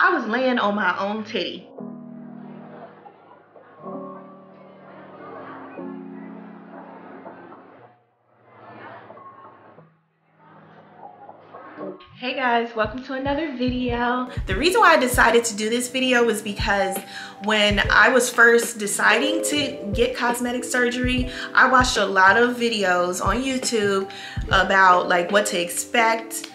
I was laying on my own titty. Hey guys, welcome to another video. The reason why I decided to do this video was because when I was first deciding to get cosmetic surgery, I watched a lot of videos on YouTube about like what to expect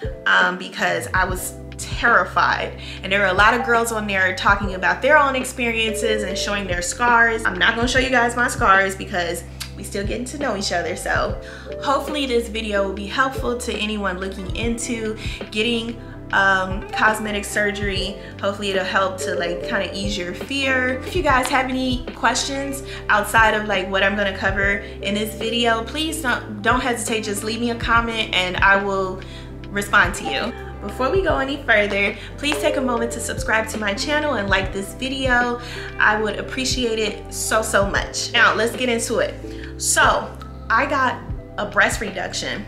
because I was terrified, and there were a lot of girls on there talking about their own experiences and showing their scars. I'm not gonna show you guys my scars because we still getting to know each other, so hopefully this video will be helpful to anyone looking into getting cosmetic surgery. Hopefully it'll help to like kind of ease your fear. If you guys have any questions outside of like what I'm going to cover in this video, please don't hesitate, just leave me a comment and I will respond to you. Before we go any further, please take a moment to subscribe to my channel and like this video. I would appreciate it so much. Now let's get into it. So I got a breast reduction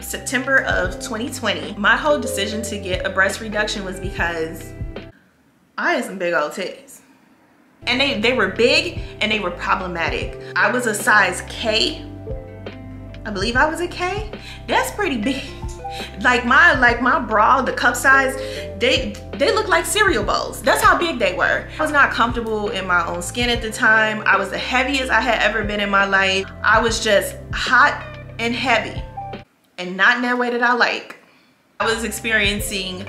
September of 2020. My whole decision to get a breast reduction was because I had some big old titties. And they were big and they were problematic. I was a size K. I believe I was a K. That's pretty big. Like my bra, the cup size, they look like cereal bowls. That's how big they were. I was not comfortable in my own skin at the time. I was the heaviest I had ever been in my life. I was just hot and heavy, and not in that way that I like. I was experiencing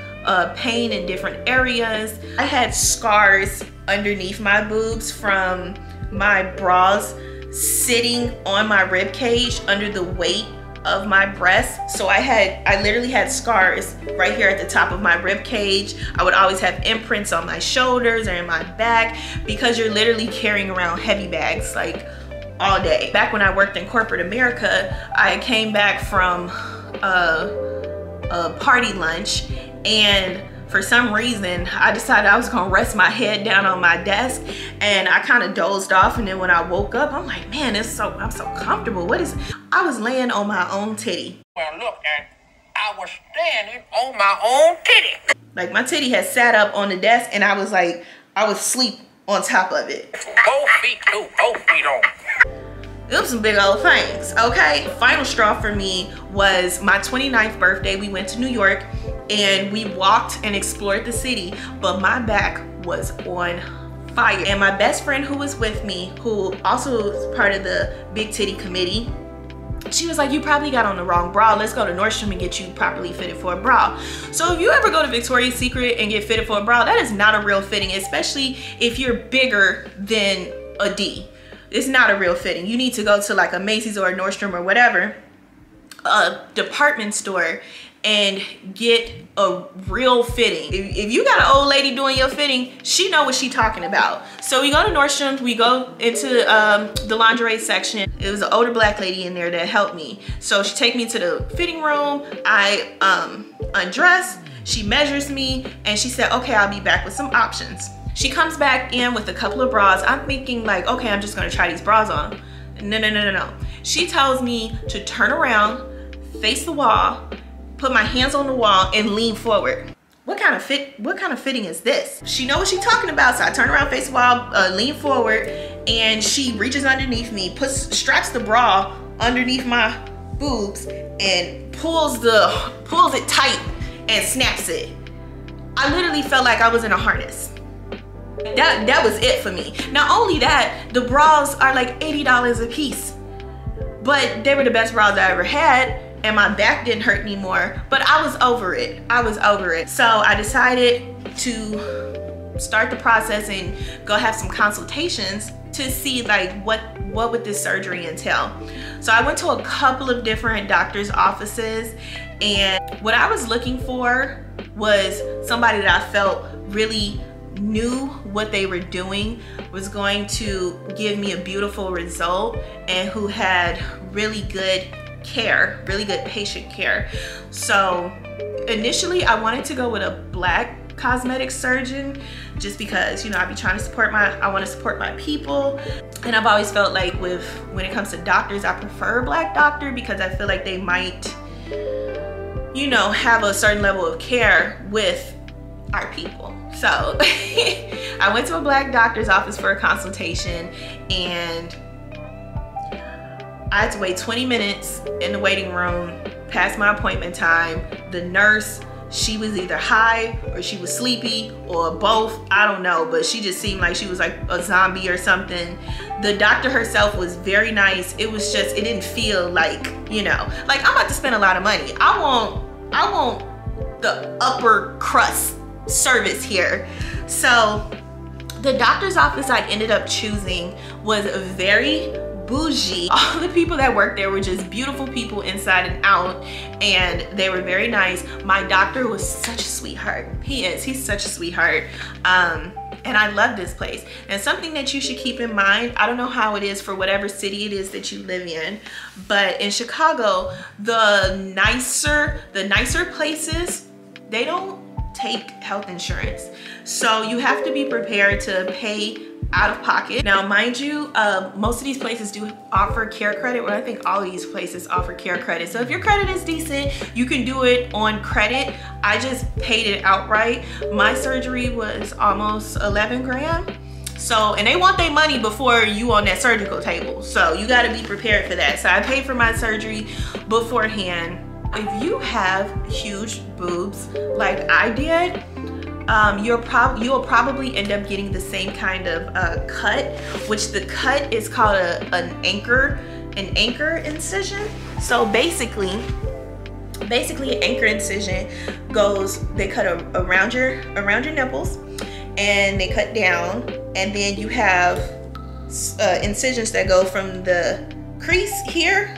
pain in different areas. I had scars underneath my boobs from my bras sitting on my rib cage under the weight of my breast. So I literally had scars right here at the top of my rib cage. I would always have imprints on my shoulders or in my back because you're literally carrying around heavy bags like all day. Back when I worked in corporate America, I came back from a party lunch, and for some reason I decided I was gonna rest my head down on my desk, and I kind of dozed off, and then when I woke up I'm like, man, I'm so comfortable. What is I was laying on my own titty. Well, look, I was standing on my own titty. Like my titty had sat up on the desk and I was asleep on top of it. Both feet too, both feet on. It was some big old things, okay? The final straw for me was my 29th birthday. We went to New York and we walked and explored the city, but my back was on fire. And my best friend who was with me, who also was part of the Big Titty Committee, she was like, you probably got on the wrong bra. Let's go to Nordstrom and get you properly fitted for a bra. So if you ever go to Victoria's Secret and get fitted for a bra, that is not a real fitting, especially if you're bigger than a D. It's not a real fitting. You need to go to like a Macy's or a Nordstrom or whatever, a department store, and get a real fitting. If you got an old lady doing your fitting, she know what she talking about. So we go to Nordstrom, we go into the lingerie section. It was an older black lady in there that helped me. So she take me to the fitting room. I undress, she measures me, and she said, okay, I'll be back with some options. She comes back in with a couple of bras. I'm thinking like, okay, I'm just gonna try these bras on. No. She tells me to turn around, face the wall, put my hands on the wall and lean forward. What kind of fitting is this? She know what she's talking about. So I turn around, face the wall, lean forward, and she reaches underneath me, straps the bra underneath my boobs and pulls it tight and snaps it. I literally felt like I was in a harness. That was it for me. Not only that, the bras are like $80 a piece, but they were the best bras I ever had, and my back didn't hurt anymore, but I was over it. So I decided to start the process and go have some consultations to see like what would this surgery entail. So I went to a couple of different doctors' offices, and what I was looking for was somebody that I felt really knew what they were doing, was going to give me a beautiful result, and who had really good care, really good patient care. So initially I wanted to go with a black cosmetic surgeon just because, you know, I want to support my people, and I've always felt like when it comes to doctors, I prefer a black doctor because I feel like they might, you know, have a certain level of care with are people. So I went to a black doctor's office for a consultation, and I had to wait 20 minutes in the waiting room past my appointment time. The nurse, she was either high or she was sleepy or both, I don't know, but she just seemed like she was like a zombie or something. The doctor herself was very nice. It was just, it didn't feel like, you know, like I'm about to spend a lot of money. I want the upper crust service here. So the doctor's office I ended up choosing was very bougie. All the people that worked there were just beautiful people inside and out, and they were very nice. My doctor was such a sweetheart. He's such a sweetheart. And I love this place. And something that you should keep in mind, I don't know how it is for whatever city it is that you live in, but in Chicago, the nicer places, they don't take health insurance. So you have to be prepared to pay out of pocket. Now, mind you, most of these places do offer care credit. Well, I think all of these places offer care credit. So if your credit is decent, you can do it on credit. I just paid it outright. My surgery was almost 11 grand. So, and they want their money before you on that surgical table. So you gotta be prepared for that. So I paid for my surgery beforehand. If you have huge boobs like I did, you'll probably end up getting the same kind of cut, which the cut is called an anchor incision. So basically an anchor incision goes, they cut around your nipples, and they cut down, and then you have incisions that go from the crease here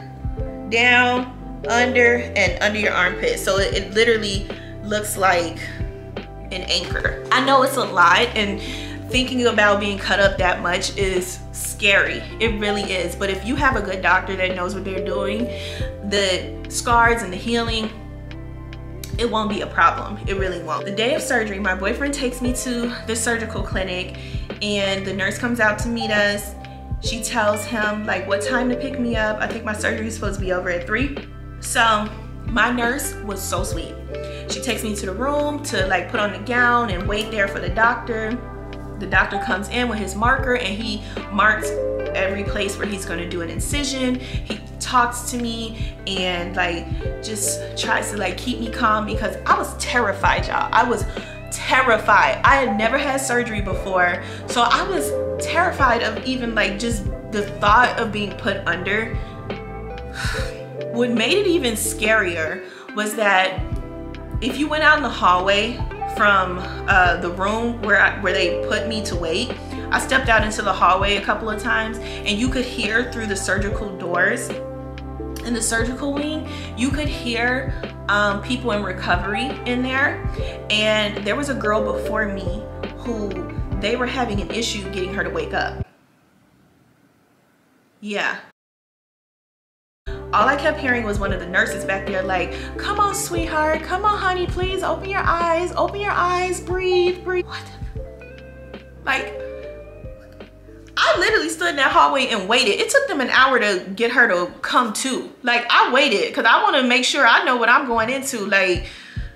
down under and under your armpit. So it literally looks like an anchor. I know it's a lot, and thinking about being cut up that much is scary. It really is. But if you have a good doctor that knows what they're doing, the scars and the healing, it won't be a problem. It really won't. The day of surgery, my boyfriend takes me to the surgical clinic, and the nurse comes out to meet us. She tells him like what time to pick me up. I think my surgery is supposed to be over at 3. So my nurse was so sweet. She takes me to the room to like put on the gown and wait there for the doctor. The doctor comes in with his marker, and he marks every place where he's gonna do an incision. He talks to me and like just tries to like keep me calm, because I was terrified, y'all. I was terrified. I had never had surgery before, so I was terrified of even like just the thought of being put under. What made it even scarier was that if you went out in the hallway from the room where they put me to wait, I stepped out into the hallway a couple of times, and you could hear through the surgical doors in the surgical wing, you could hear people in recovery in there. And there was a girl before me who they were having an issue getting her to wake up. Yeah. All I kept hearing was one of the nurses back there like, come on, sweetheart, come on, honey, please open your eyes, breathe, breathe. What? Like, I literally stood in that hallway and waited. It took them an hour to get her to come to. Like, I waited because I want to make sure I know what I'm going into. Like,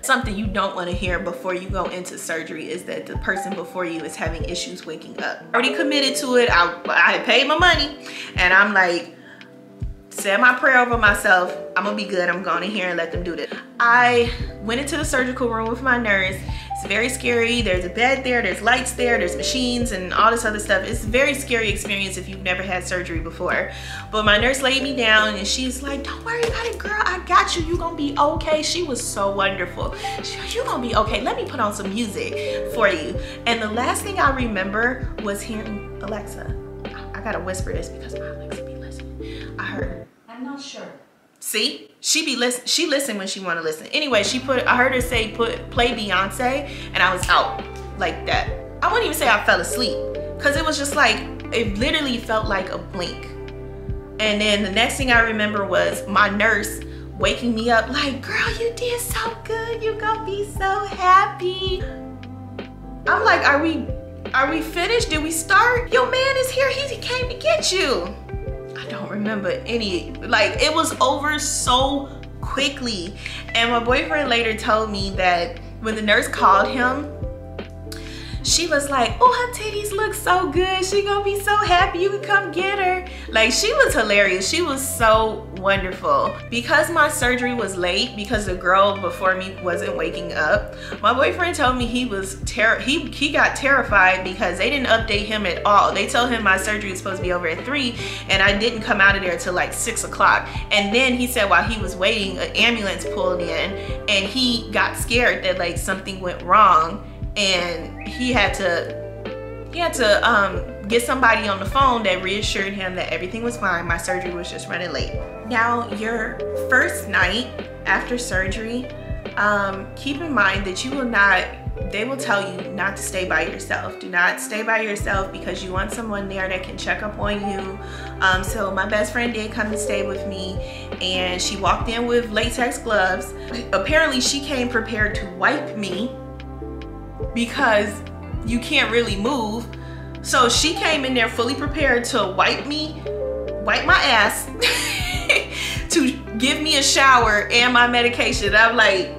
something you don't want to hear before you go into surgery is that the person before you is having issues waking up. Already committed to it. I had paid my money, and I'm like, said my prayer over myself. I'm gonna be good. I'm going in here and let them do this. I went into the surgical room with my nurse. It's very scary. There's a bed there, there's lights there, there's machines and all this other stuff. It's a very scary experience if you've never had surgery before. But my nurse laid me down, and she's like, don't worry about it, girl. I got you. You're gonna be okay. She was so wonderful. She was, you're gonna be okay. Let me put on some music for you. And the last thing I remember was hearing Alexa. I gotta whisper this because my Alexa be listening. I heard her. I'm not sure. See, she listen when she want to listen. Anyway, I heard her say play Beyonce, and I was out like that. I wouldn't even say I fell asleep, because it was just like, it literally felt like a blink. And then the next thing I remember was my nurse waking me up like, girl, you did so good. You gonna be so happy. I'm like, are we finished? Did we start? Your man is here. He came to get you. I don't remember any, like, it was over so quickly. And my boyfriend later told me that when the nurse called him she was like, oh, her titties look so good. She gonna be so happy you can come get her. Like, she was hilarious. She was so wonderful. Because my surgery was late, because the girl before me wasn't waking up, my boyfriend told me he was he got terrified because they didn't update him at all. They told him my surgery was supposed to be over at 3 and I didn't come out of there till like 6 o'clock. And then he said while he was waiting, an ambulance pulled in and he got scared that like something went wrong, and he had to get somebody on the phone that reassured him that everything was fine. My surgery was just running late. Now, your first night after surgery, keep in mind that you will not, they will tell you not to stay by yourself. Do not stay by yourself because you want someone there that can check up on you. So my best friend did come to stay with me, and she walked in with latex gloves. Apparently she came prepared to wipe me because you can't really move. So she came in there fully prepared to wipe my ass, to give me a shower and my medication. I'm like,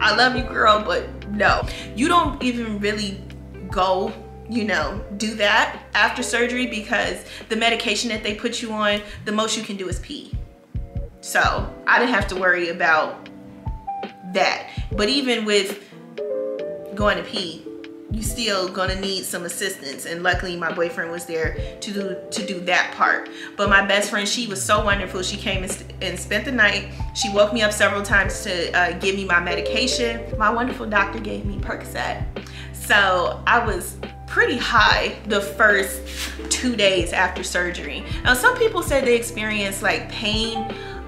I love you, girl, but no. You don't even really go, you know, do that after surgery because the medication that they put you on, the most you can do is pee. So I didn't have to worry about that. But even with going to pee, you still gonna need some assistance, and luckily my boyfriend was there to do that part. But my best friend, she was so wonderful. She came and spent the night. She woke me up several times to give me my medication. My wonderful doctor gave me Percocet, so I was pretty high the first 2 days after surgery. Now some people said they experienced like pain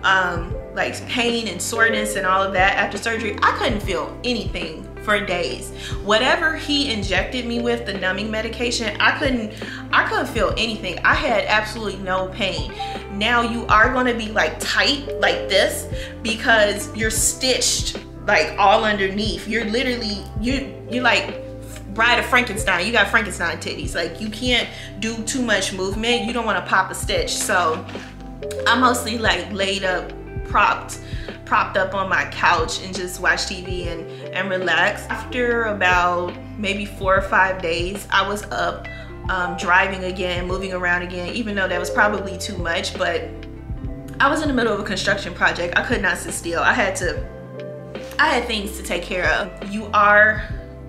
and soreness and all of that after surgery. I couldn't feel anything for days. Whatever he injected me with, the numbing medication, I couldn't feel anything. I had absolutely no pain. Now you are gonna be like tight like this because you're stitched like all underneath. You're literally, you're like Bride of Frankenstein. You got Frankenstein titties. Like, you can't do too much movement. You don't wanna pop a stitch. So I mostly like laid up, propped up on my couch and just watch TV and relax. After about maybe 4 or 5 days, I was up driving again, moving around again, even though that was probably too much, but I was in the middle of a construction project. I could not sit still. I had things to take care of. You are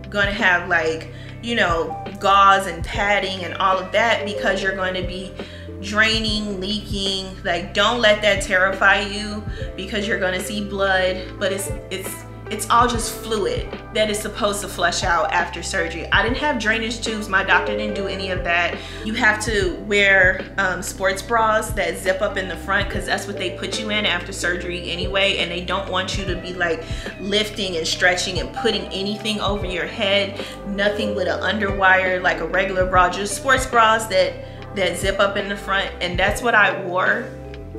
gonna have like, you know, gauze and padding and all of that because you're going to be draining, leaking. Like, don't let that terrify you because you're gonna see blood, but it's all just fluid that is supposed to flush out after surgery. I didn't have drainage tubes. My doctor didn't do any of that. You have to wear sports bras that zip up in the front because that's what they put you in after surgery anyway, and they don't want you to be like lifting and stretching and putting anything over your head. Nothing with an underwire like a regular bra, just sports bras that zip up in the front, and that's what I wore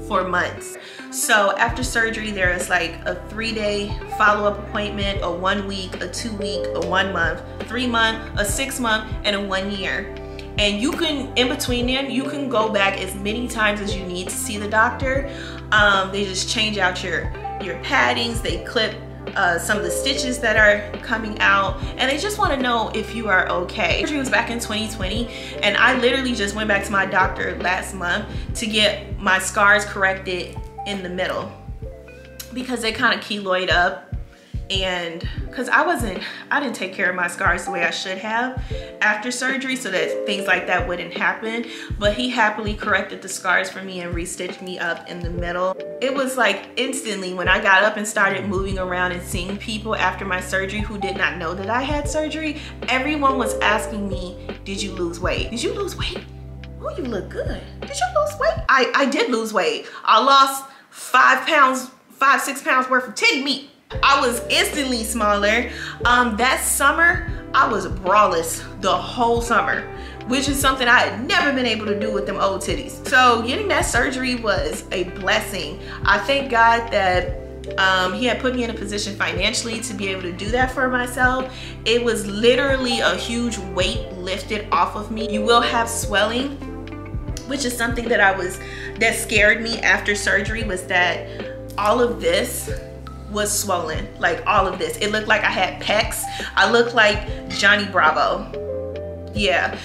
for months. So after surgery, there is like a 3-day follow-up appointment, a 1 week, a 2 week, a 1 month, 3 month, a 6 month, and a 1 year. And you can, in between them, you can go back as many times as you need to see the doctor. They just change out your paddings, they clip some of the stitches that are coming out, and they just want to know if you are okay. Surgery was back in 2020, and I literally just went back to my doctor last month to get my scars corrected in the middle because they kind of keloid up, and because I didn't take care of my scars the way I should have after surgery so that things like that wouldn't happen. But he happily corrected the scars for me and restitched me up in the middle. It was like instantly when I got up and started moving around and seeing people after my surgery who did not know that I had surgery, everyone was asking me, did you lose weight? Did you lose weight? Oh, you look good. Did you lose weight? I did lose weight. I lost 5 pounds, 6 pounds worth of titty meat. I was instantly smaller. That summer, I was braless the whole summer, which is something I had never been able to do with them old titties. So getting that surgery was a blessing. I thank God that he had put me in a position financially to be able to do that for myself. It was literally a huge weight lifted off of me. You will have swelling, which is something that that scared me after surgery, was that all of this was swollen, like all of this. It looked like I had pecs. I looked like Johnny Bravo. Yeah.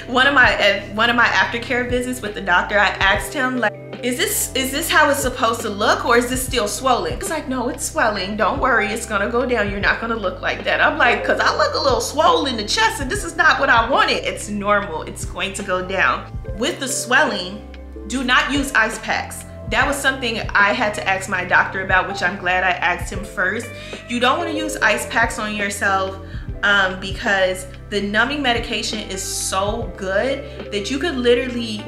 One of my aftercare visits with the doctor, I asked him, like, is this how it's supposed to look, or is this still swollen? He's like, no, it's swelling. Don't worry, it's gonna go down. You're not gonna look like that. I'm like, cause I look a little swollen in the chest, and this is not what I wanted. It's normal. It's going to go down. With the swelling, do not use ice packs. That was something I had to ask my doctor about, which I'm glad I asked him first. You don't want to use ice packs on yourself because the numbing medication is so good that you could literally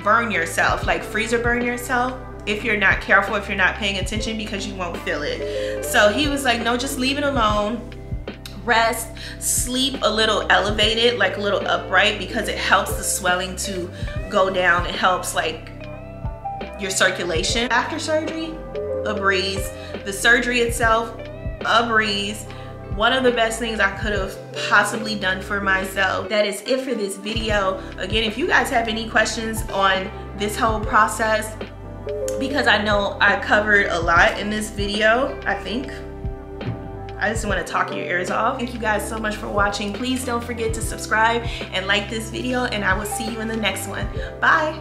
burn yourself, like freezer burn yourself, if you're not careful, if you're not paying attention, because you won't feel it. So he was like, no, just leave it alone. Rest, sleep a little elevated, like a little upright, because it helps the swelling to go down. It helps like your circulation. After surgery, a breeze. The surgery itself, a breeze. One of the best things I could have possibly done for myself. That is it for this video. Again, if you guys have any questions on this whole process, because I know I covered a lot in this video, I think. I just want to talk your ears off. Thank you guys so much for watching. Please don't forget to subscribe and like this video, and I will see you in the next one. Bye.